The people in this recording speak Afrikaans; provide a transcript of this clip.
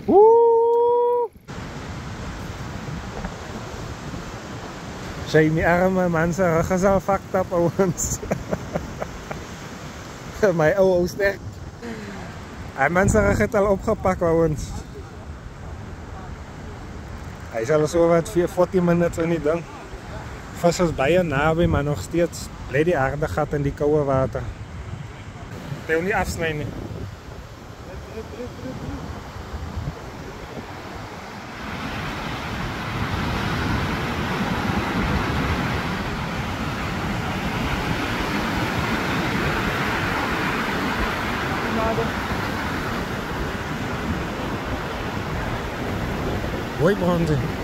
Woe! Sy my arme man se rug is al fucked up ouens. My ou sterk. Hy man se rug het al opgepak ouens. Hy sal so wat 40 minute in die ding. Vis is baie naby, maar nog steeds bly die aarde gat in die koue water. Jy wil nie afsny nie. Hoi Brandon.